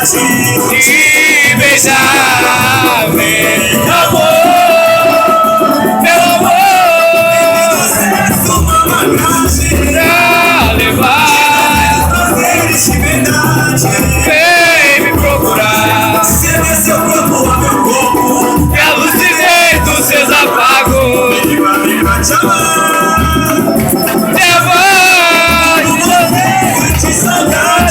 e beijar, meu amor, meu amor, pra levar, vem me procurar, e alucinei dos seus apagos, minha voz de saudade.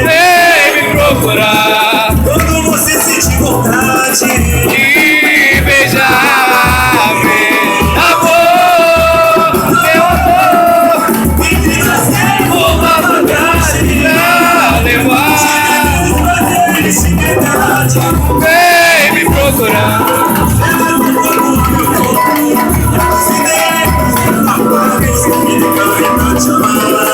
vem me procurar Quando você sentir vontade e beijar, meu amor, entre nós é uma vantagem pra levar, felicidade. vem me procurar. Se der, apaga esse que liga e bate mais.